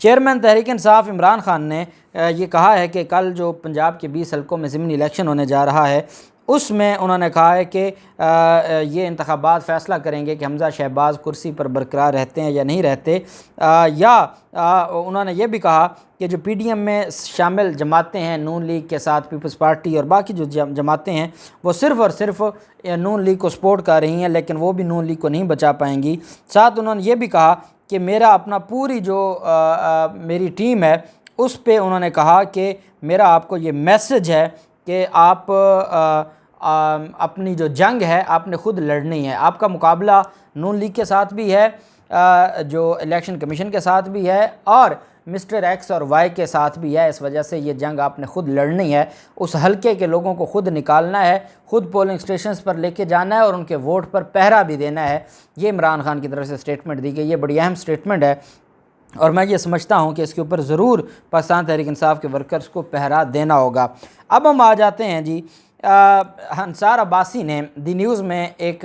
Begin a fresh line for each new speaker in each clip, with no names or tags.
Chairman Tehreek Insaf Imran Khan نے یہ کہا ہے کہ کل جو پنجاب کے 20 حلقوں میں ضمنی الیکشن ہونے جا رہا ہے اس میں انہوں نے کہا ہے کہ یہ انتخابات فیصلہ کریں گے کہ حمزہ شہباز کرسی پر برقرار رہتے ہیں یا نہیں رہتے، یا انہوں نے یہ بھی کہا کہ جو پی ڈی ایم میں شامل جماعتیں ہیں نون لیگ کے ساتھ پیپلز پارٹی اور باقی جو جماعتیں ہیں وہ صرف اور صرف نون لیگ کو سپورٹ کر رہی ہیں، لیکن وہ بھی نون لیگ کو نہیں بچا پائیں گی۔ ساتھ انہوں نے یہ بھی کہا کہ میرا اپنا پوری جو میری ٹیم ہے اس پہ انہوں نے کہا کہ میرا آپ کو یہ میسج ہے کہ آپ اپنی جو جنگ ہے آپ نے خود لڑنی ہے، آپ کا مقابلہ نون لیگ کے ساتھ بھی ہے، جو الیکشن کمیشن کے ساتھ بھی ہے، اور مسٹر ایکس اور وائی کے ساتھ بھی ہے۔ اس وجہ سے یہ جنگ آپ نے خود لڑنی ہے، اس حلقے کے لوگوں کو خود نکالنا ہے، خود پولنگ سٹیشنز پر لے کے جانا ہے اور ان کے ووٹ پر پہرا بھی دینا ہے۔ یہ عمران خان کی طرف سے سٹیٹمنٹ دی گئی، یہ بڑی اہم سٹیٹمنٹ ہے اور میں یہ سمجھتا ہوں کہ اس کے اوپر ضرور پاکستان تحریک انصاف کے ورکرز کو پہرا دینا ہوگا۔ اب ہم آ جاتے ہیں جی، انصار عباسی نے دی نیوز میں ایک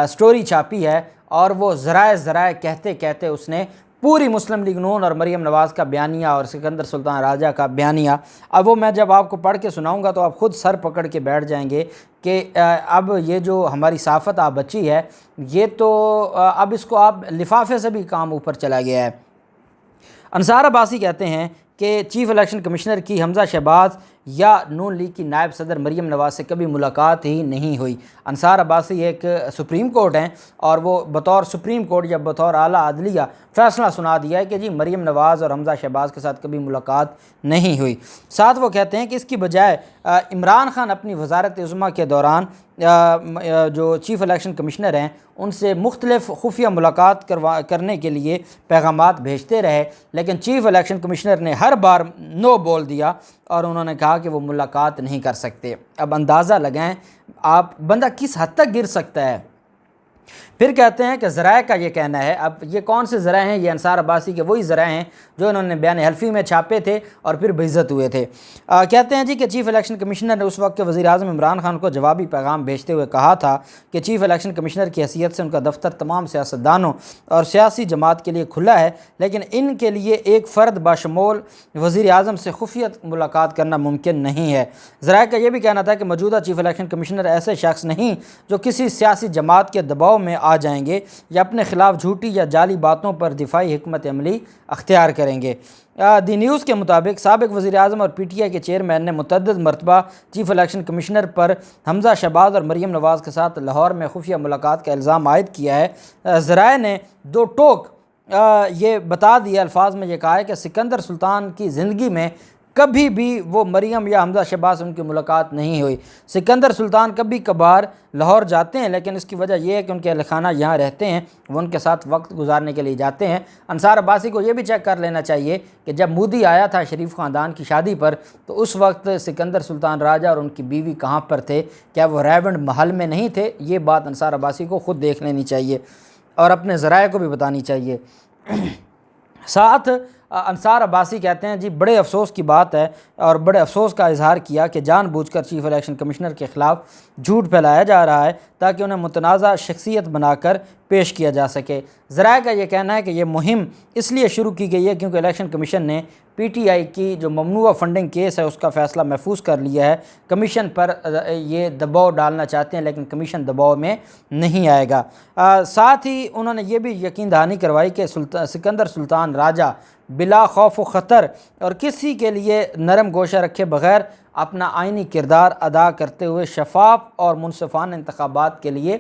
سٹوری چھاپی ہے اور وہ ذرائع کہتے کہتے اس نے پوری مسلم لیگ نون اور مریم نواز کا بیانیہ اور سکندر سلطان راجہ کا بیانیہ، اب وہ میں جب آپ کو پڑھ کے سناؤں گا تو آپ خود سر پکڑ کے بیٹھ جائیں گے کہ اب یہ جو ہماری صحافت آپ بچی ہے یہ تو اب اس کو آپ لفافے سے بھی کام اوپر چلا گیا ہے۔ انصار عباسی کہتے ہیں کہ چیف الیکشن کمشنر کی حمزہ شہباز یا نون لیگ کی نائب صدر مریم نواز سے کبھی ملاقات ہی نہیں ہوئی۔ انصار عباسی ایک سپریم کورٹ ہیں اور وہ بطور سپریم کورٹ یا بطور اعلیٰ عدلیہ فیصلہ سنا دیا ہے کہ جی مریم نواز اور حمزہ شہباز کے ساتھ کبھی ملاقات نہیں ہوئی۔ ساتھ وہ کہتے ہیں کہ اس کی بجائے عمران خان اپنی وزارت عظمیٰ کے دوران جو چیف الیکشن کمشنر ہیں ان سے مختلف خفیہ ملاقات کرنے کے لیے پیغامات بھیجتے رہے، لیکن چیف الیکشن کمشنر نے ہر بار نو بول دیا اور انہوں نے کہا کہ وہ ملاقات نہیں کر سکتے۔ اب اندازہ لگائیں آپ بندہ کس حد تک گر سکتا ہے۔ پھر کہتے ہیں کہ ذرائع کا یہ کہنا ہے، اب یہ کون سے ذرائع ہیں؟ یہ انصار عباسی کے وہی ذرائع ہیں جو انہوں نے بیان حلفی میں چھاپے تھے اور پھر بےعزت ہوئے تھے۔ کہتے ہیں جی کہ چیف الیکشن کمشنر نے اس وقت کے وزیر اعظم عمران خان کو جوابی پیغام بھیجتے ہوئے کہا تھا کہ چیف الیکشن کمشنر کی حیثیت سے ان کا دفتر تمام سیاستدانوں اور سیاسی جماعت کے لیے کھلا ہے، لیکن ان کے لیے ایک فرد بشمول وزیر اعظم سے خفیہ ملاقات کرنا ممکن نہیں ہے۔ ذرائع کا یہ بھی کہنا تھا کہ موجودہ چیف الیکشن کمشنر ایسے شخص نہیں جو کسی سیاسی جماعت کے دباؤ میں آ جائیں گے یا اپنے خلاف جھوٹی یا جعلی باتوں پر دفاعی حکمت عملی اختیار کریں گے۔ دی نیوز کے مطابق سابق وزیر اعظم اور پی ٹی آئی کے چیئرمین نے متعدد مرتبہ چیف الیکشن کمشنر پر حمزہ شہباز اور مریم نواز کے ساتھ لاہور میں خفیہ ملاقات کا الزام عائد کیا ہے۔ ذرائع نے دو ٹوک یہ بتا دیا، الفاظ میں یہ کہا ہے کہ سکندر سلطان کی زندگی میں کبھی بھی وہ مریم یا حمزہ شہباز ان کی ملاقات نہیں ہوئی۔ سکندر سلطان کبھی کبھار لاہور جاتے ہیں لیکن اس کی وجہ یہ ہے کہ ان کے اہل خانہ یہاں رہتے ہیں، وہ ان کے ساتھ وقت گزارنے کے لیے جاتے ہیں۔ انصار عباسی کو یہ بھی چیک کر لینا چاہیے کہ جب مودی آیا تھا شریف خاندان کی شادی پر تو اس وقت سکندر سلطان راجہ اور ان کی بیوی کہاں پر تھے؟ کیا وہ ریونڈ محل میں نہیں تھے؟ یہ بات انصار عباسی کو خود دیکھ لینی چاہیے اور اپنے ذرائع کو بھی بتانی چاہیے۔ ساتھ انصار عباسی کہتے ہیں جی بڑے افسوس کی بات ہے اور بڑے افسوس کا اظہار کیا کہ جان بوجھ کر چیف الیکشن کمشنر کے خلاف جھوٹ پھیلایا جا رہا ہے تاکہ انہیں متنازع شخصیت بنا کر پیش کیا جا سکے۔ ذرائع کا یہ کہنا ہے کہ یہ مہم اس لیے شروع کی گئی ہے کیونکہ الیکشن کمیشن نے پی ٹی آئی کی جو ممنوعہ فنڈنگ کیس ہے اس کا فیصلہ محفوظ کر لیا ہے۔ کمیشن پر یہ دباؤ ڈالنا چاہتے ہیں لیکن کمیشن دباؤ میں نہیں آئے گا۔ ساتھ ہی انہوں نے یہ بھی یقین دہانی کروائی کہ سکندر سلطان راجہ بلا خوف و خطر اور کسی کے لیے نرم گوشہ رکھے بغیر اپنا آئینی کردار ادا کرتے ہوئے شفاف اور منصفانہ انتخابات کے لیے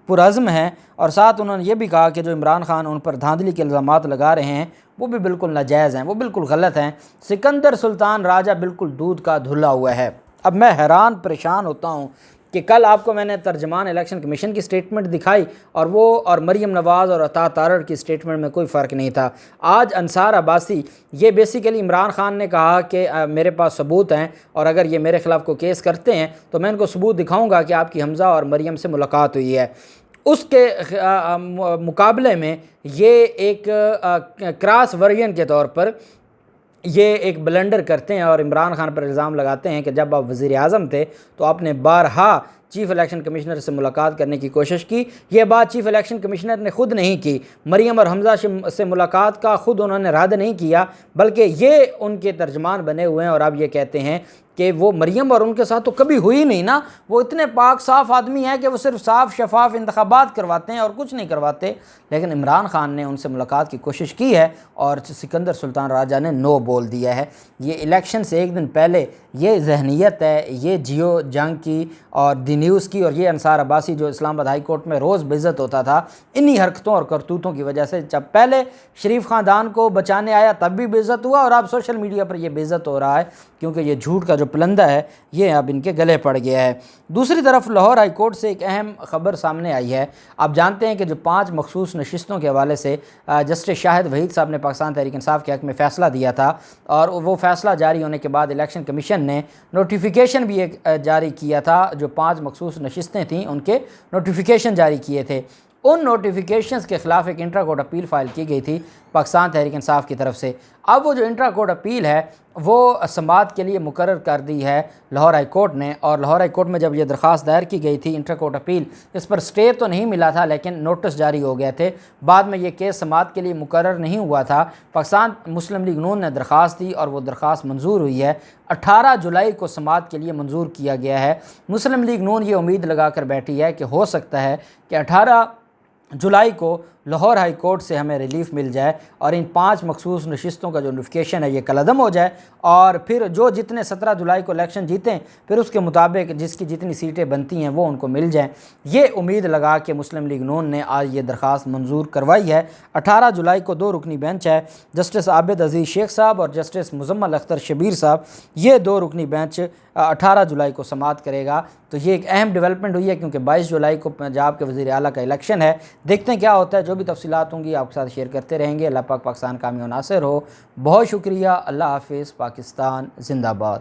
پرعزم ہیں، اور ساتھ انہوں نے یہ بھی کہا کہ جو عمران خان ان پر دھاندلی کے الزامات لگا رہے ہیں وہ بھی بالکل ناجائز ہیں، وہ بالکل غلط ہیں۔ سکندر سلطان راجہ بالکل دودھ کا دھلا ہوا ہے۔ اب میں حیران پریشان ہوتا ہوں کہ کل آپ کو میں نے ترجمان الیکشن کمیشن کی سٹیٹمنٹ دکھائی اور مریم نواز اور عطا تارڑ کی سٹیٹمنٹ میں کوئی فرق نہیں تھا۔ آج انصار عباسی یہ بیسیکلی عمران خان نے کہا کہ میرے پاس ثبوت ہیں اور اگر یہ میرے خلاف کوئی کیس کرتے ہیں تو میں ان کو ثبوت دکھاؤں گا کہ آپ کی حمزہ اور مریم سے ملاقات ہوئی ہے۔ اس کے مقابلے میں یہ ایک کراس ورژن کے طور پر یہ ایک بلنڈر کرتے ہیں اور عمران خان پر الزام لگاتے ہیں کہ جب آپ وزیر اعظم تھے تو آپ نے بارہا چیف الیکشن کمشنر سے ملاقات کرنے کی کوشش کی۔ یہ بات چیف الیکشن کمشنر نے خود نہیں کی، مریم اور حمزہ سے ملاقات کا خود انہوں نے رد نہیں کیا، بلکہ یہ ان کے ترجمان بنے ہوئے ہیں اور اب یہ کہتے ہیں کہ وہ مریم اور ان کے ساتھ تو کبھی ہوئی نہیں نا، وہ اتنے پاک صاف آدمی ہیں کہ وہ صرف صاف شفاف انتخابات کرواتے ہیں اور کچھ نہیں کرواتے۔ لیکن عمران خان نے ان سے ملاقات کی کوشش کی ہے اور سکندر سلطان راجہ نے نو بول دیا ہے۔ یہ الیکشن سے ایک دن پہلے یہ ذہنیت ہے، یہ جیو جنگ کی اور دی نیوز کی اور یہ انصار عباسی جو اسلام آباد ہائی کورٹ میں روز بے عزت ہوتا تھا، انہی حرکتوں اور کرتوتوں کی وجہ سے۔ جب پہلے شریف خاندان کو بچانے آیا تب بھی بے عزت ہوا اور اب سوشل میڈیا پر یہ بے عزت ہو رہا ہے، کیونکہ یہ جھوٹ کا جو پلندہ ہے یہ اب ان کے گلے پڑ گیا ہے۔ دوسری طرف لاہور ہائی کورٹ سے ایک اہم خبر سامنے آئی ہے۔ آپ جانتے ہیں کہ جو 5 مخصوص نشستوں کے حوالے سے جسٹس شاہد وحید صاحب نے پاکستان تحریک انصاف کے حق میں فیصلہ دیا تھا، اور وہ فیصلہ جاری ہونے کے بعد الیکشن کمیشن نے نوٹیفیکیشن بھی ایک جاری کیا تھا، جو 5 مخصوص نشستیں تھیں ان کے نوٹیفیکیشن جاری کیے تھے۔ ان نوٹیفیکیشنز کے خلاف ایک انٹرا کورٹ اپیل فائل کی گئی تھی پاکستان تحریک انصاف کی طرف سے۔ اب وہ جو انٹرا کورٹ اپیل ہے وہ سماعت کے لیے مقرر کر دی ہے لاہور ہائی کورٹ نے، اور لاہور ہائی کورٹ میں جب یہ درخواست دائر کی گئی تھی انٹرا کورٹ اپیل، اس پر سٹے تو نہیں ملا تھا لیکن نوٹس جاری ہو گئے تھے۔ بعد میں یہ کیس سماعت کے لیے مقرر نہیں ہوا تھا، پاکستان مسلم لیگ نون نے درخواست دی اور وہ درخواست منظور ہوئی ہے۔ 18 جولائی کو سماعت کے لیے منظور کیا گیا ہے۔ مسلم لیگ نون یہ امید لگا کر بیٹھی ہے کہ ہو سکتا ہے کہ 18 جولائی کو لاہور ہائی کورٹ سے ہمیں ریلیف مل جائے اور ان 5 مخصوص نشستوں کا جو نوٹیفیکیشن ہے یہ کالعدم ہو جائے، اور پھر جو جتنے 17 جولائی کو الیکشن جیتیں پھر اس کے مطابق جس کی جتنی سیٹیں بنتی ہیں وہ ان کو مل جائیں۔ یہ امید لگا کہ مسلم لیگ نون نے آج یہ درخواست منظور کروائی ہے۔ 18 جولائی کو 2 رکنی بینچ ہے، جسٹس عابد عزیز شیخ صاحب اور جسٹس مزمل اختر شبیر صاحب، یہ 2 رکنی بینچ 18 جولائی کو سماعت کرے گا۔ تو یہ ایک اہم ڈیولپمنٹ ہوئی ہے کیونکہ 22 جولائی کو پنجاب کے وزیر اعلیٰ کا الیکشن ہے۔ دیکھتے ہیں کیا ہوتا ہے، جو بھی تفصیلات ہوں گی آپ کے ساتھ شیئر کرتے رہیں گے۔ اللہ پاک پاکستان کامیاب و ناصر ہو۔ بہت شکریہ، اللہ حافظ، پاکستان زندہ باد۔